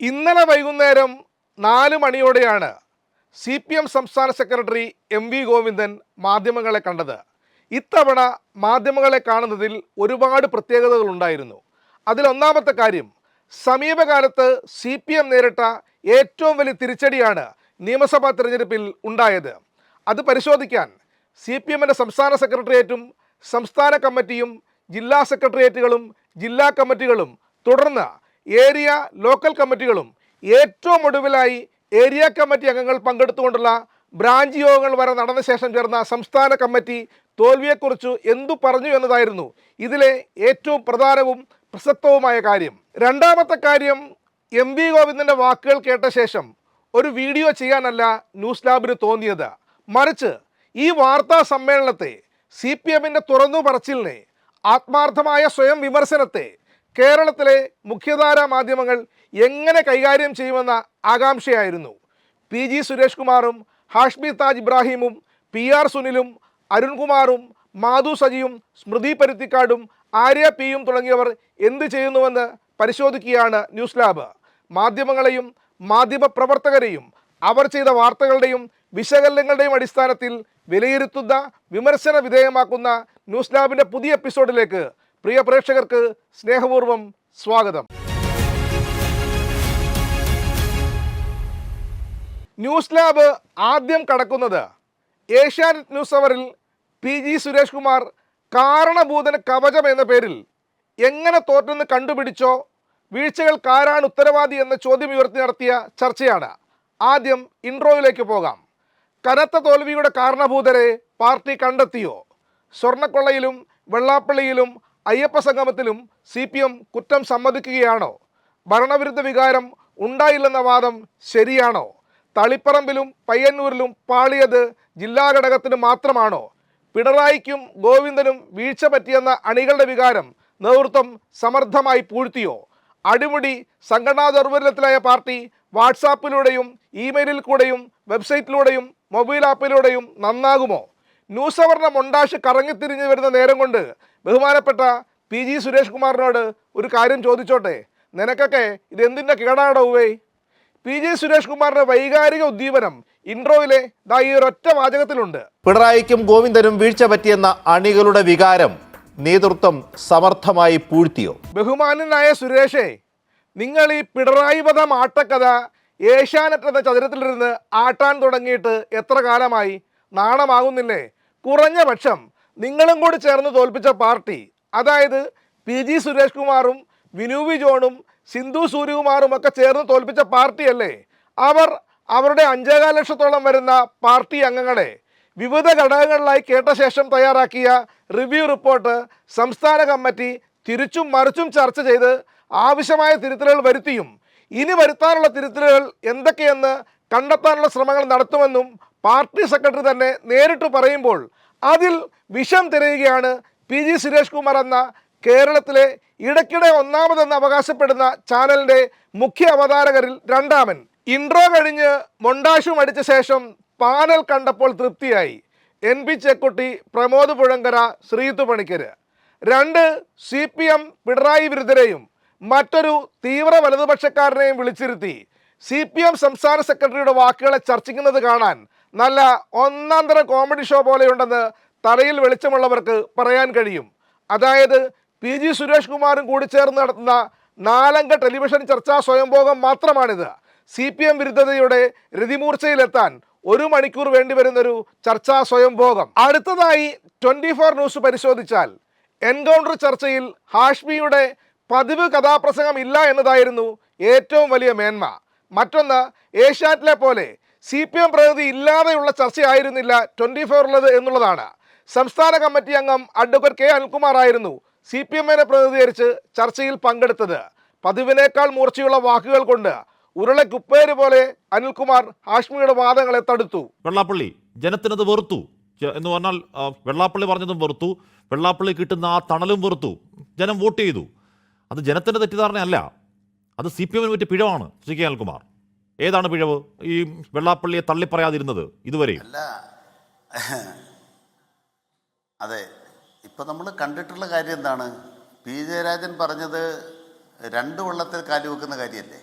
ഇന്നലെ വൈകുന്നേരം 4 മണിയോടെയാണ് CPM സംസ്ഥാന സെക്രട്ടറി MV ഗോവിന്ദൻ മാധ്യമങ്ങളെ കണ്ടത്. ഇത്തവണ മാധ്യമങ്ങളെ കാണുന്നതിൽ ഒരുപാട് പ്രത്യേകതകളുണ്ടായിരുന്നു. അതിലൊന്നാമത്തെ കാര്യം, സമീപകാലത്ത് CPM നേരിട്ട ഏറ്റവും വലിയ തിരിച്ചടിയാണ് നിയമസഭാ തെരഞ്ഞെടുപ്പിൽ ഉണ്ടായത്. അത് പരിശോധിക്കാൻ CPMൻ്റെ സംസ്ഥാന സെക്രട്ടേറിയറ്റും സംസ്ഥാന കമ്മിറ്റിയും ജില്ലാ സെക്രട്ടേറിയറ്റുകളും ജില്ലാ കമ്മിറ്റികളും തുടർന്ന് ഏരിയ ലോക്കൽ കമ്മിറ്റികളും ഏറ്റവും ഒടുവിലായി ഏരിയ കമ്മിറ്റി അംഗങ്ങൾ പങ്കെടുത്തുകൊണ്ടുള്ള ബ്രാഞ്ച് യോഗങ്ങൾ വരെ നടന്ന ശേഷം ചേർന്ന സംസ്ഥാന കമ്മിറ്റി തോൽവിയെക്കുറിച്ച് എന്തു പറഞ്ഞു എന്നതായിരുന്നു ഇതിലെ ഏറ്റവും പ്രധാനവും പ്രസക്തവുമായ കാര്യം. രണ്ടാമത്തെ കാര്യം, MV ഗോവിന്ദൻ്റെ വാക്കുകൾ കേട്ട ശേഷം ഒരു വീഡിയോ ചെയ്യാനല്ല ന്യൂസ് ലാബിന് തോന്നിയത്. മറിച്ച് ഈ വാർത്താ സമ്മേളനത്തെ, CPMൻ്റെ തുറന്നു പറച്ചിലിനെ, ആത്മാർത്ഥമായ സ്വയം വിമർശനത്തെ കേരളത്തിലെ മുഖ്യധാരാ മാധ്യമങ്ങൾ എങ്ങനെ കൈകാര്യം ചെയ്യുമെന്ന ആകാംക്ഷയായിരുന്നു. PG സുരേഷ് കുമാറും ഹാഷ്മി താജ് ഇബ്രാഹിമും PR സുനിലും അരുൺകുമാറും മാധു സജിയും സ്മൃതി പരുത്തിക്കാടും ആര്യ പിയും തുടങ്ങിയവർ എന്ത് ചെയ്യുന്നുവെന്ന് പരിശോധിക്കുകയാണ് ന്യൂസ് ലാബ്. മാധ്യമങ്ങളെയും മാധ്യമപ്രവർത്തകരെയും അവർ ചെയ്ത വാർത്തകളുടെയും വിശകലനങ്ങളുടെയും അടിസ്ഥാനത്തിൽ വിലയിരുത്തുന്ന, വിമർശന വിധേയമാക്കുന്ന ന്യൂസ് ലാബിൻ്റെ പുതിയ എപ്പിസോഡിലേക്ക് പ്രിയ പ്രേക്ഷകർക്ക് സ്നേഹപൂർവ്വം സ്വാഗതം. ന്യൂസ് ലാബ് ആദ്യം കടക്കുന്നത് ഏഷ്യാനെറ്റ് ന്യൂസ് അവറിൽ PG സുരേഷ് കുമാർ കാരണഭൂതന കവചം എന്ന പേരിൽ എങ്ങനെ തോറ്റെന്ന് കണ്ടുപിടിച്ചോ, വീഴ്ചകൾക്കാരാണ് ഉത്തരവാദി എന്ന ചോദ്യം ഉയർത്തി നടത്തിയ ചർച്ചയാണ്. ആദ്യം ഇൻട്രോയിലേക്ക് പോകാം. കനത്ത തോൽവിയുടെ കാരണഭൂതരെ പാർട്ടി കണ്ടെത്തിയോ? സ്വർണ്ണക്കൊള്ളയിലും വെള്ളാപ്പള്ളിയിലും അയ്യപ്പ സംഗമത്തിലും CPM കുറ്റം സമ്മതിക്കുകയാണോ? ഭരണവിരുദ്ധ വികാരം ഉണ്ടായില്ലെന്ന വാദം ശരിയാണോ? തളിപ്പറമ്പിലും പയ്യന്നൂരിലും പാളിയത് ജില്ലാ ഘടകത്തിന് മാത്രമാണോ? പിണറായിക്കും ഗോവിന്ദനും വീഴ്ച പറ്റിയെന്ന അണികളുടെ വികാരം നേതൃത്വം സമർത്ഥമായി പൂഴ്ത്തിയോ? അടിമുടി സംഘടനാ ദൗർബല്യത്തിലായ പാർട്ടി വാട്സാപ്പിലൂടെയും ഇമെയിലിൽ കൂടെയും വെബ്സൈറ്റിലൂടെയും മൊബൈൽ ആപ്പിലൂടെയും നന്നാകുമോ? ന്യൂസ് അവറിൻ്റെ മൊണ്ടാഷ് കറങ്ങിത്തിരിഞ്ഞ് വരുന്ന നേരം കൊണ്ട് ബഹുമാനപ്പെട്ട PG സുരേഷ് കുമാറിനോട് ഒരു കാര്യം ചോദിച്ചോട്ടെ, നിനക്കൊക്കെ ഇതെന്തിൻ്റെ കേടാടൗവേ? PG സുരേഷ് കുമാറിൻ്റെ വൈകാരിക ഉദ്ദീപനം ഇൻട്രോയിലെ ഈ ഒരൊറ്റ വാചകത്തിലുണ്ട്. പിണറായിക്കും ഗോവിന്ദനും വീഴ്ച പറ്റിയെന്ന അണികളുടെ വികാരം നേതൃത്വം സമർത്ഥമായി പൂഴ്ത്തിയോ? ബഹുമാനനായ സുരേഷേ, നിങ്ങൾ ഈ പിണറായി വധം ആട്ടക്കഥ ഏഷ്യാനെറ്റ് എന്ന ചതുരത്തിലിരുന്ന് ആട്ടാൻ തുടങ്ങിയിട്ട് എത്ര കാലമായി? നാണമാകുന്നില്ലേ? കുറഞ്ഞ പക്ഷം നിങ്ങളും കൂടി ചേർന്ന് തോൽപ്പിച്ച പാർട്ടി, അതായത് PG സുരേഷ് കുമാറും വിനു വി ജോണും സിന്ധു സൂര്യകുമാറും ഒക്കെ ചേർന്ന് തോൽപ്പിച്ച പാർട്ടിയല്ലേ? അവർ അവരുടെ 5.25 ലക്ഷത്തോളം വരുന്ന പാർട്ടി അംഗങ്ങളെ വിവിധ ഘടകങ്ങളിലായി കേട്ട ശേഷം തയ്യാറാക്കിയ റിവ്യൂ റിപ്പോർട്ട് സംസ്ഥാന കമ്മിറ്റി തിരിച്ചും മറിച്ചും ചർച്ച ചെയ്ത് ആവശ്യമായ തിരുത്തലുകൾ വരുത്തിയും ഇനി വരുത്താനുള്ള തിരുത്തലുകൾ എന്തൊക്കെയെന്ന് കണ്ടെത്താനുള്ള ശ്രമങ്ങൾ നടത്തുമെന്നും പാർട്ടി സെക്രട്ടറി തന്നെ നേരിട്ട് പറയുമ്പോൾ അതിൽ വിഷം തിരയുകയാണ് PG സുരേഷ് കുമാർ എന്ന കേരളത്തിലെ ഇടയ്ക്കിടെ ഒന്നാമതെന്ന് അവകാശപ്പെടുന്ന ചാനലിൻ്റെ മുഖ്യ അവതാരകരിൽ രണ്ടാമൻ. ഇൻട്രോ കഴിഞ്ഞ് മൊണ്ടാഷും അടിച്ച ശേഷം പാനൽ കണ്ടപ്പോൾ തൃപ്തിയായി. NP ചെക്കുട്ടി, പ്രമോദ് പുഴങ്കര, ശ്രീതു പണിക്കർ. 2 CPM പിണറായി വിരുദ്ധരെയും മറ്റൊരു തീവ്ര വലതുപക്ഷക്കാരനെയും വിളിച്ചിരുത്തി CPM സംസ്ഥാന സെക്രട്ടറിയുടെ വാക്കുകളെ ചർച്ചിക്കുന്നത് കാണാൻ നല്ല ഒന്നാം തരം കോമഡി ഷോ പോലെയുണ്ടെന്ന് തലയിൽ വെളിച്ചമുള്ളവർക്ക് പറയാൻ കഴിയും. അതായത് PG സുരേഷ് കുമാറും കൂടി ചേർന്ന് നടത്തുന്ന 4 അംഗ ടെലിവിഷൻ ചർച്ചാ സ്വയംഭോഗം മാത്രമാണിത്. CPM വിരുദ്ധതയുടെ രതിമൂർച്ചയിലെത്താൻ 1 മണിക്കൂർ വേണ്ടിവരുന്നൊരു ചർച്ചാ സ്വയംഭോഗം. അടുത്തതായി 24 ന്യൂസ് പരിശോധിച്ചാൽ എൻകൗണ്ടർ ചർച്ചയിൽ ഹാഷ്മിയുടെ പതിവ് കഥാപ്രസംഗം ഇല്ല എന്നതായിരുന്നു ഏറ്റവും വലിയ മേന്മ. മറ്റൊന്ന്, ഏഷ്യാനെറ്റിലെ പോലെ CPM പ്രതിനിധി ഇല്ലാതെയുള്ള ചർച്ചയായിരുന്നില്ല 24 എന്നുള്ളതാണ്. സംസ്ഥാന കമ്മിറ്റി അംഗം അഡ്വക്കേറ്റ് K അനിൽകുമാർ ആയിരുന്നു CPMനെ പ്രതിനിധീകരിച്ച് ചർച്ചയിൽ പങ്കെടുത്തത്. പതിവിനേക്കാൾ മൂർച്ചയുള്ള വാക്കുകൾ കൊണ്ട് ഉരുളക്കുപ്പേര് പോലെ അനിൽകുമാർ ഹാഷ്മിയുടെ വാദങ്ങളെ തടുത്തു. വെള്ളാപ്പള്ളി ജനത്തിനത് വെറുത്തു എന്ന് പറഞ്ഞാൽ വെള്ളാപ്പള്ളി പറഞ്ഞതും വെറുത്തു, വെള്ളാപ്പള്ളി കിട്ടുന്ന ആ തണലും വെറുത്തു. ജനം വോട്ട് ചെയ്തു. അത് ജനത്തിൻ്റെ തെറ്റിദ്ധാരണയല്ല, അത് CPMന് പറ്റിയ പിഴവാണ്. ശ്രീ K അനിൽകുമാർ, ഏതാണ് പിഴവ്? ഈ വെള്ളാപ്പള്ളിയെ തള്ളിപ്പറയാതിരുന്നത് ഇതുവരെ അല്ല. അതെ, ഇപ്പം നമ്മൾ കണ്ടിട്ടുള്ള കാര്യം എന്താണ്? P. ജയരാജൻ പറഞ്ഞത് 2 വള്ളത്തിൽ കാലി വെക്കുന്ന കാര്യമല്ലേ?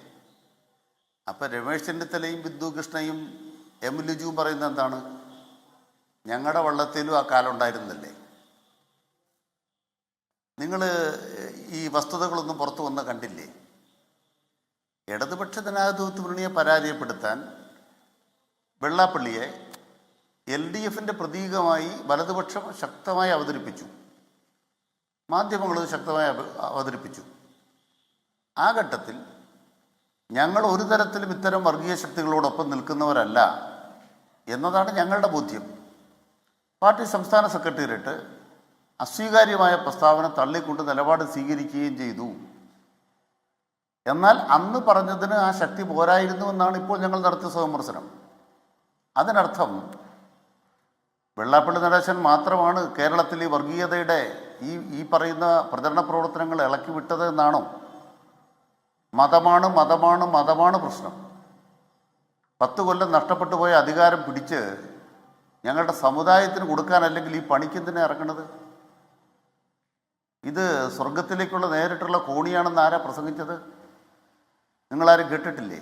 അപ്പം രമേശ് ചെന്നിത്തലയും ബിന്ദു കൃഷ്ണയും എം ലിജുവും പറയുന്നത് എന്താണ്? ഞങ്ങളുടെ വള്ളത്തിലും ആ കാലം ഉണ്ടായിരുന്നില്ലേ? നിങ്ങൾ ഈ വസ്തുതകളൊന്നും പുറത്തു വന്ന് കണ്ടില്ലേ? ഇടതുപക്ഷ ജനാധിപത്യ മുന്നണിയെ പരാജയപ്പെടുത്താൻ വെള്ളാപ്പള്ളിയെ LDFിൻ്റെ പ്രതീകമായി വലതുപക്ഷം ശക്തമായി അവതരിപ്പിച്ചു, മാധ്യമങ്ങൾ ശക്തമായി അവതരിപ്പിച്ചു. ആ ഘട്ടത്തിൽ ഞങ്ങൾ ഒരു തരത്തിലും ഇത്തരം വർഗീയ ശക്തികളോടൊപ്പം നിൽക്കുന്നവരല്ല എന്നതാണ് ഞങ്ങളുടെ ബോധ്യം. പാർട്ടി സംസ്ഥാന സെക്രട്ടേറിയറ്റ് അസ്വീകാര്യമായ പ്രസ്താവന തള്ളിക്കൊണ്ട് നിലപാട് സ്വീകരിക്കുകയും ചെയ്തു. എന്നാൽ അന്ന് പറഞ്ഞതിന് ആ ശക്തി പോരായിരുന്നു എന്നാണ് ഇപ്പോൾ ഞങ്ങൾ നടത്തിയ സ്വവിമർശനം. അതിനർത്ഥം വെള്ളാപ്പള്ളി നടേശൻ മാത്രമാണ് കേരളത്തിൽ ഈ വർഗീയതയുടെ ഈ പറയുന്ന പ്രചരണ പ്രവർത്തനങ്ങൾ ഇളക്കി വിട്ടത് എന്നാണോ? മതമാണ് മതമാണ് മതമാണ് പ്രശ്നം. 10 കൊല്ലം നഷ്ടപ്പെട്ടു പോയ അധികാരം പിടിച്ച് ഞങ്ങളുടെ സമുദായത്തിന് കൊടുക്കാനല്ലെങ്കിൽ ഈ പണിക്കെന്തിനാ ഇറങ്ങണത്? ഇത് സ്വർഗത്തിലേക്കുള്ള നേരിട്ടുള്ള കോണിയാണെന്ന് ആരാ പ്രസംഗിച്ചത്? നിങ്ങളാരും കേട്ടിട്ടില്ലേ?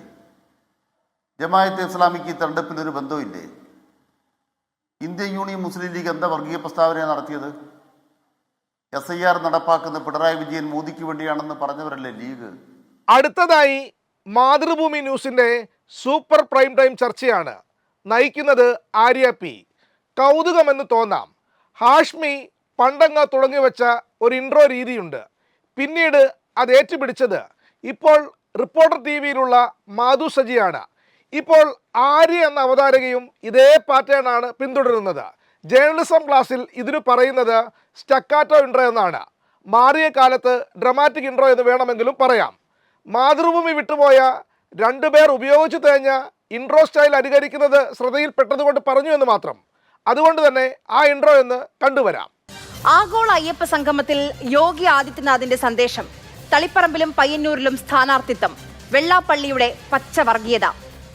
ജമാഅത്തെ ഇസ്ലാമിക്ക് ഈ തെരഞ്ഞെടുപ്പിനൊരു ബന്ധമില്ലേ? ഇന്ത്യൻ യൂണിയൻ മുസ്ലിം ലീഗ് എന്താ വർഗീയ പ്രസ്താവന നടത്തിയത്? SIR നടപ്പാക്കുന്ന പിണറായി വിജയൻ മോദിക്ക് വേണ്ടിയാണെന്ന് പറഞ്ഞവരല്ലേ ലീഗ്? അടുത്തതായി മാതൃഭൂമി ന്യൂസിൻ്റെ സൂപ്പർ പ്രൈം ടൈം ചർച്ചയാണ് നയിക്കുന്നത് ആര്യ പി. കൗതുകമെന്ന് തോന്നാം, ഹാഷ്മി പണ്ടങ്ങ് തുടങ്ങി വെച്ച ഒരു ഇൻട്രോ രീതിയുണ്ട്. പിന്നീട് അത് ഏറ്റുപിടിച്ചത് ഇപ്പോൾ റിപ്പോർട്ടർ TVയിലുള്ള മാധു സജിയാണ്. ഇപ്പോൾ ആര്യ എന്ന അവതാരകയും ഇതേ പാറ്റേണാണ് പിന്തുടരുന്നത്. ജേർണലിസം ക്ലാസ്സിൽ ഇതിന് പറയുന്നത് സ്റ്റക്കാറ്റോ ഇൻട്രോ എന്നാണ്. മാറിയ കാലത്ത് ഡ്രമാറ്റിക് ഇൻട്രോ എന്ന് വേണമെങ്കിലും പറയാം. മാതൃഭൂമി വിട്ടുപോയ 2 പേർ ഉപയോഗിച്ചു തേഞ്ഞ ഇൻട്രോ സ്റ്റൈൽ അനുകരിക്കുന്നത് ശ്രദ്ധയിൽപ്പെട്ടതുകൊണ്ട് പറഞ്ഞു എന്ന് മാത്രം. അതുകൊണ്ട് തന്നെ ആ ഇൻട്രോ എന്ന് കണ്ടുവരാം. ആഗോള അയ്യപ്പ സംഗമത്തിൽ യോഗി ആദിത്യനാഥിന്റെ സന്ദേശം, തളിപ്പറമ്പിലും പയ്യന്നൂരിലും സ്ഥാനാർത്ഥിത്വം, വെള്ളാപ്പള്ളിയുടെ പച്ചവർഗീയത,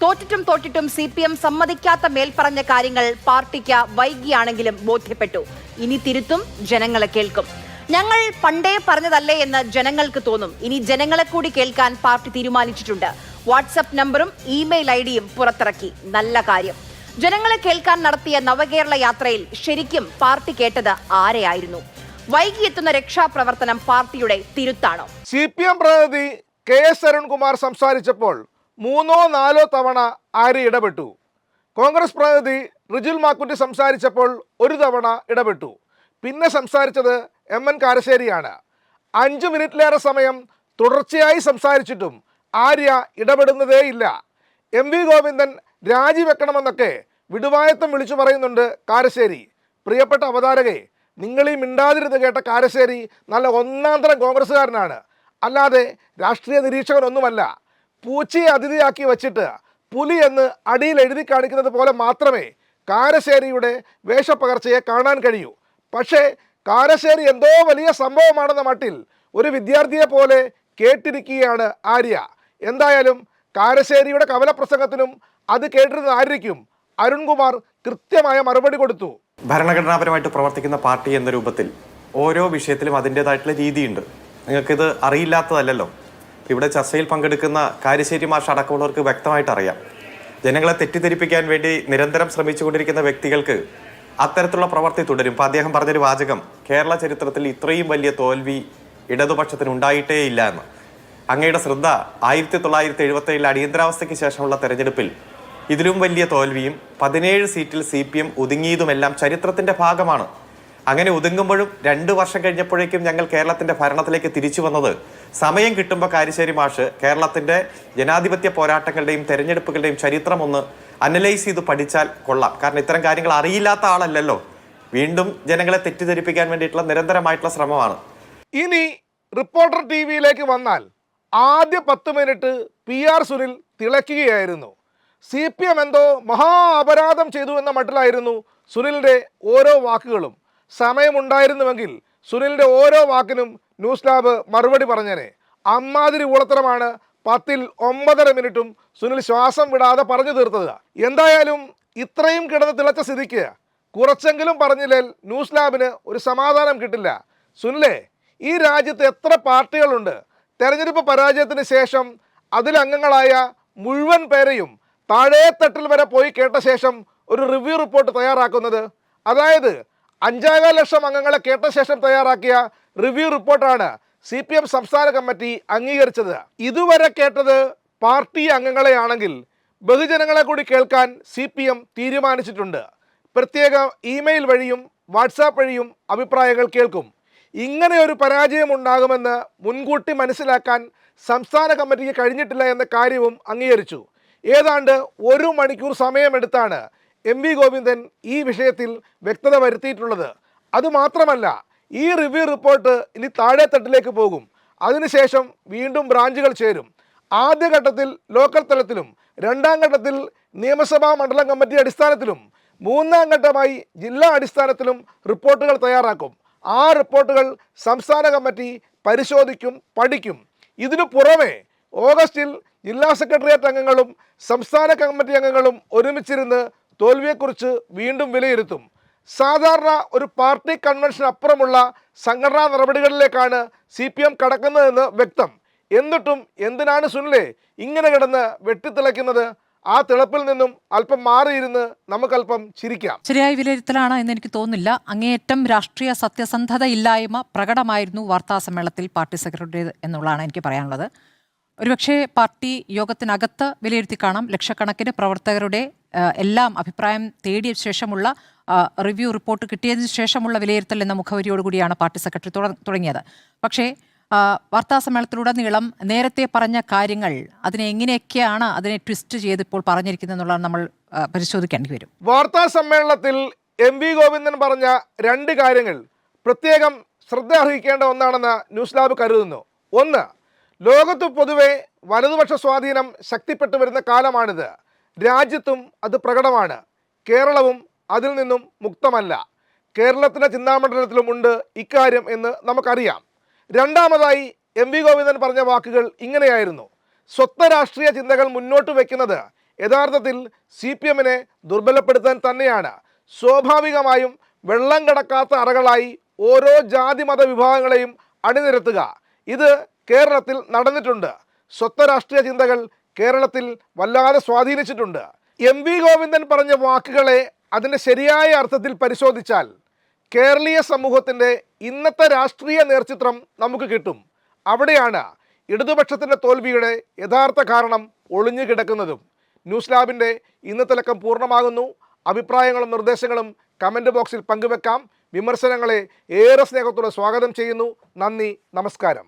തോറ്റിട്ടും CPM സമ്മതിക്കാത്ത മേൽപ്പറഞ്ഞ കാര്യങ്ങൾ പാർട്ടിക്ക് വൈകിയാണെങ്കിലും ബോധ്യപ്പെട്ടു. ഇനി തിരുത്തും, ജനങ്ങളെ കേൾക്കും. ഞങ്ങൾ പണ്ടേ പറഞ്ഞതല്ലേ എന്ന് ജനങ്ങൾക്ക് തോന്നും. ഇനി ജനങ്ങളെ കൂടി കേൾക്കാൻ പാർട്ടി തീരുമാനിച്ചിട്ടുണ്ട്. വാട്സപ്പ് നമ്പറും ഇമെയിൽ IDയും പുറത്തിറക്കി. നല്ല കാര്യം. ജനങ്ങളെ കേൾക്കാൻ നടത്തിയ നവകേരള യാത്രയിൽ ശരിക്കും പാർട്ടി കേട്ടത് ആരെയായിരുന്നു? വൈകിയെത്തുന്ന രക്ഷാപ്രവർത്തനം പാർട്ടിയുടെ തിരുത്താണോ? CPM പ്രതിനിധി KS അരുൺകുമാർ സംസാരിച്ചപ്പോൾ 3-4 തവണ ആര്യ ഇടപെട്ടു. കോൺഗ്രസ് പ്രതിനിധി റിജുൽ മാക്കുറ്റി സംസാരിച്ചപ്പോൾ 1 തവണ ഇടപെട്ടു. പിന്നെ സംസാരിച്ചത് MN കാരശ്ശേരിയാണ്. 5 മിനിറ്റിലേറെ സമയം തുടർച്ചയായി സംസാരിച്ചിട്ടും ആര്യ ഇടപെടുന്നതേയില്ല. MV ഗോവിന്ദൻ രാജിവെക്കണമെന്നൊക്കെ വിടുവായത്തം വിളിച്ചു പറയുന്നുണ്ട് കാരശ്ശേരി. പ്രിയപ്പെട്ട അവതാരകെ, നിങ്ങൾ ഈ മിണ്ടാതിരുന്ന് കേട്ട കാരശ്ശേരി നല്ല ഒന്നാന്തരം കോൺഗ്രസ്സുകാരനാണ്, അല്ലാതെ രാഷ്ട്രീയ നിരീക്ഷകനൊന്നുമല്ല. പൂച്ചയെ അതിഥിയാക്കി വച്ചിട്ട് പുലി എന്ന് അടിയിൽ എഴുതി കാണിക്കുന്നത് പോലെ മാത്രമേ കാരശ്ശേരിയുടെ വേഷപ്പകർച്ചയെ കാണാൻ കഴിയൂ. പക്ഷേ കാരശ്ശേരി എന്തോ വലിയ സംഭവമാണെന്ന മട്ടിൽ ഒരു വിദ്യാർത്ഥിയെ പോലെ കേട്ടിരിക്കുകയാണ് ആര്യ. എന്തായാലും കാരശ്ശേരിയുടെ കവലപ്രസംഗത്തിനും അത് കേട്ടിരുന്ന ആര്യയ്ക്കും അരുൺകുമാർ കൃത്യമായ മറുപടി കൊടുത്തു. ഭരണഘടനാപരമായിട്ട് പ്രവർത്തിക്കുന്ന പാർട്ടി എന്ന രൂപത്തിൽ ഓരോ വിഷയത്തിലും അതിൻ്റെതായിട്ടുള്ള രീതിയുണ്ട്. നിങ്ങൾക്കിത് അറിയില്ലാത്തതല്ലല്ലോ. ഇവിടെ ചർച്ചയിൽ പങ്കെടുക്കുന്ന കാരശ്ശേരി മാഷ് അടക്കമുള്ളവർക്ക് വ്യക്തമായിട്ട് അറിയാം. ജനങ്ങളെ തെറ്റിദ്ധരിപ്പിക്കാൻ വേണ്ടി നിരന്തരം ശ്രമിച്ചുകൊണ്ടിരിക്കുന്ന വ്യക്തികൾക്ക് അത്തരത്തിലുള്ള പ്രവൃത്തി തുടരും. ഇപ്പം അദ്ദേഹം പറഞ്ഞൊരു വാചകം, കേരള ചരിത്രത്തിൽ ഇത്രയും വലിയ തോൽവി ഇടതുപക്ഷത്തിന് ഉണ്ടായിട്ടേ ഇല്ല എന്ന്. അങ്ങയുടെ ശ്രദ്ധ 1977 അടിയന്തരാവസ്ഥയ്ക്ക് ശേഷമുള്ള തെരഞ്ഞെടുപ്പിൽ ഇതിലും വലിയ തോൽവിയും 17 സീറ്റിൽ CPM ഒതുങ്ങിയതുമെല്ലാം ചരിത്രത്തിന്റെ ഭാഗമാണ്. അങ്ങനെ ഒതുങ്ങുമ്പോഴും 2 വർഷം കഴിഞ്ഞപ്പോഴേക്കും ഞങ്ങൾ കേരളത്തിന്റെ ഭരണത്തിലേക്ക് തിരിച്ചു വന്നത് സമയം കിട്ടുമ്പോൾ കാരശ്ശേരി മാഷ് കേരളത്തിന്റെ ജനാധിപത്യ പോരാട്ടങ്ങളുടെയും തെരഞ്ഞെടുപ്പുകളുടെയും ചരിത്രം ഒന്ന് അനലൈസ് ചെയ്ത് പഠിച്ചാൽ കൊള്ളാം. കാരണം ഇത്തരം കാര്യങ്ങൾ അറിയില്ലാത്ത ആളല്ലല്ലോ. വീണ്ടും ജനങ്ങളെ തെറ്റിദ്ധരിപ്പിക്കാൻ വേണ്ടിയിട്ടുള്ള നിരന്തരമായിട്ടുള്ള ശ്രമമാണ്. ഇനി റിപ്പോർട്ടർ TVയിലേക്ക് വന്നാൽ ആദ്യ 10 മിനിറ്റ് PR സുനിൽ തിളയ്ക്കുകയായിരുന്നു. CPM എന്തോ മഹാ അപരാധം ചെയ്തു എന്ന മട്ടിലായിരുന്നു സുനിലിൻ്റെ ഓരോ വാക്കുകളും. സമയമുണ്ടായിരുന്നുവെങ്കിൽ സുനിലിൻ്റെ ഓരോ വാക്കിനും ന്യൂസ് ലാബ് മറുപടി പറഞ്ഞേനെ. അമ്മാതിരി ഊളത്തരമാണ് 10ൽ 9.5 മിനിറ്റും സുനിൽ ശ്വാസം വിടാതെ പറഞ്ഞു തീർത്തത്. എന്തായാലും ഇത്രയും കിടന്ന് തിളച്ച സ്ഥിതിക്ക് കുറച്ചെങ്കിലും പറഞ്ഞില്ലേൽ ന്യൂസ് ലാബിന് ഒരു സമാധാനം കിട്ടില്ല. സുനിലേ, ഈ രാജ്യത്ത് എത്ര പാർട്ടികളുണ്ട്? തെരഞ്ഞെടുപ്പ് പരാജയത്തിന് ശേഷം അതിലംഗങ്ങളായ മുഴുവൻ പേരെയും താഴേത്തട്ടിൽ വരെ പോയി കേട്ട ശേഷം ഒരു റിവ്യൂ റിപ്പോർട്ട് തയ്യാറാക്കുന്നത്? അതായത് 5.25 ലക്ഷം അംഗങ്ങളെ കേട്ട ശേഷം തയ്യാറാക്കിയ റിവ്യൂ റിപ്പോർട്ടാണ് CPM സംസ്ഥാന കമ്മിറ്റി അംഗീകരിച്ചത്. ഇതുവരെ കേട്ടത് പാർട്ടി അംഗങ്ങളെയാണെങ്കിൽ ബഹുജനങ്ങളെ കൂടി കേൾക്കാൻ CPM തീരുമാനിച്ചിട്ടുണ്ട്. പ്രത്യേക ഇമെയിൽ വഴിയും വാട്സാപ്പ് വഴിയും അഭിപ്രായങ്ങൾ കേൾക്കും. ഇങ്ങനെ ഒരു പരാജയം ഉണ്ടാകുമെന്ന് മുൻകൂട്ടി മനസ്സിലാക്കാൻ സംസ്ഥാന കമ്മിറ്റിക്ക് കഴിഞ്ഞിട്ടില്ല എന്ന കാര്യവും അംഗീകരിച്ചു. ഏതാണ്ട് 1 മണിക്കൂർ സമയമെടുത്താണ് MV ഗോവിന്ദൻ ഈ വിഷയത്തിൽ വ്യക്തത വരുത്തിയിട്ടുള്ളത്. അതുമാത്രമല്ല, ഈ റിവ്യൂ റിപ്പോർട്ട് ഇനി താഴെത്തട്ടിലേക്ക് പോകും. അതിനുശേഷം വീണ്ടും ബ്രാഞ്ചുകൾ ചേരും. ആദ്യഘട്ടത്തിൽ ലോക്കൽ തലത്തിലും 2ാം ഘട്ടത്തിൽ നിയമസഭാ മണ്ഡലം കമ്മിറ്റി അടിസ്ഥാനത്തിലും 3ാം ഘട്ടമായി ജില്ലാ അടിസ്ഥാനത്തിലും റിപ്പോർട്ടുകൾ തയ്യാറാക്കും. ആ റിപ്പോർട്ടുകൾ സംസ്ഥാന കമ്മിറ്റി പരിശോധിക്കും, പഠിക്കും. ഇതിനു പുറമെ ഓഗസ്റ്റിൽ ജില്ലാ സെക്രട്ടേറിയറ്റ് അംഗങ്ങളും സംസ്ഥാന കമ്മിറ്റി അംഗങ്ങളും ഒരുമിച്ചിരുന്ന് തോൽവിയെക്കുറിച്ച് വീണ്ടും വിലയിരുത്തും. സാധാരണ ഒരു പാർട്ടി കൺവെൻഷൻ അപ്പുറമുള്ള സംഘടനാ നടപടികളിലേക്കാണ് CPM കടക്കുന്നതെന്ന് വ്യക്തം. എന്നിട്ടും എന്തിനാണ് സുനിലെ ഇങ്ങനെ കിടന്ന് വെട്ടിത്തിളയ്ക്കുന്നത്? ആ തിളപ്പിൽ നിന്നും അല്പം മാറിയിരുന്ന് നമുക്കല്പം ചിരിക്കാം. ശരിയായ വിലയിരുത്തലാണ് എന്ന് എനിക്ക് തോന്നുന്നില്ല. അങ്ങേയറ്റം രാഷ്ട്രീയ സത്യസന്ധത ഇല്ലായ്മ പ്രകടമായിരുന്നു വാർത്താസമ്മേളനത്തിൽ പാർട്ടി സെക്രട്ടറി എന്നുള്ളതാണ് എനിക്ക് പറയാനുള്ളത്. ഒരുപക്ഷെ പാർട്ടി യോഗത്തിനകത്ത് വിലയിരുത്തി കാണാം. ലക്ഷക്കണക്കിന് പ്രവർത്തകരുടെ എല്ലാം അഭിപ്രായം തേടിയ ശേഷമുള്ള റിവ്യൂ റിപ്പോർട്ട് കിട്ടിയതിനു ശേഷമുള്ള വിലയിരുത്തൽ എന്ന മുഖവരിയോടുകൂടിയാണ് പാർട്ടി സെക്രട്ടറി തുടങ്ങിയത്. പക്ഷേ വാർത്താസമ്മേളനത്തിലുടനീളം നേരത്തെ പറഞ്ഞ കാര്യങ്ങൾ അതിനെ എങ്ങനെയൊക്കെയാണ് അതിനെ ട്വിസ്റ്റ് ചെയ്ത് ഇപ്പോൾ പറഞ്ഞിരിക്കുന്നത് എന്നുള്ളത് നമ്മൾ പരിശോധിക്കേണ്ടി വരും. വാർത്താ സമ്മേളനത്തിൽ MV ഗോവിന്ദൻ പറഞ്ഞ 2 കാര്യങ്ങൾ പ്രത്യേകം ശ്രദ്ധ അർഹിക്കേണ്ട ഒന്നാണെന്ന് ന്യൂസ് ലാബ് കരുതുന്നു. ഒന്ന്, ലോകത്ത് പൊതുവെ വലതുപക്ഷ സ്വാധീനം ശക്തിപ്പെട്ടു വരുന്ന കാലമാണിത്. രാജ്യത്തും അത് പ്രകടമാണ്. കേരളവും അതിൽ നിന്നും മുക്തമല്ല. കേരളത്തിൻ്റെ ചിന്താമണ്ഡലത്തിലുമുണ്ട് ഇക്കാര്യം എന്ന് നമുക്കറിയാം. രണ്ടാമതായി MV ഗോവിന്ദൻ പറഞ്ഞ വാക്കുകൾ ഇങ്ങനെയായിരുന്നു: സ്വത്ത രാഷ്ട്രീയ ചിന്തകൾ മുന്നോട്ട് വയ്ക്കുന്നത് യഥാർത്ഥത്തിൽ CPM-നെ ദുർബലപ്പെടുത്താൻ തന്നെയാണ്. സ്വാഭാവികമായും വെള്ളം കിടക്കാത്ത അറകളായി ഓരോ ജാതി മത വിഭാഗങ്ങളെയും അണിനിരത്തുക, ഇത് കേരളത്തിൽ നടന്നിട്ടുണ്ട്. സ്വത്ത രാഷ്ട്രീയ ചിന്തകൾ കേരളത്തിൽ വല്ലാതെ സ്വാധീനിച്ചിട്ടുണ്ട്. MV ഗോവിന്ദൻ പറഞ്ഞ വാക്കുകളെ അതിൻ്റെ ശരിയായ അർത്ഥത്തിൽ പരിശോധിച്ചാൽ കേരളീയ സമൂഹത്തിൻ്റെ ഇന്നത്തെ രാഷ്ട്രീയ നേർചിത്രം നമുക്ക് കിട്ടും. അവിടെയാണ് ഇടതുപക്ഷത്തിൻ്റെ തോൽവിയുടെ യഥാർത്ഥ കാരണം ഒളിഞ്ഞു കിടക്കുന്നതും. ന്യൂസ് ലാബിൻ്റെ ഇന്നത്തെ ലക്കം പൂർണ്ണമാകുന്നു. അഭിപ്രായങ്ങളും നിർദ്ദേശങ്ങളും കമൻറ്റ് ബോക്സിൽ പങ്കുവെക്കാം. വിമർശനങ്ങളെ ഏറെ സ്നേഹത്തോടെ സ്വാഗതം ചെയ്യുന്നു. നന്ദി, നമസ്കാരം.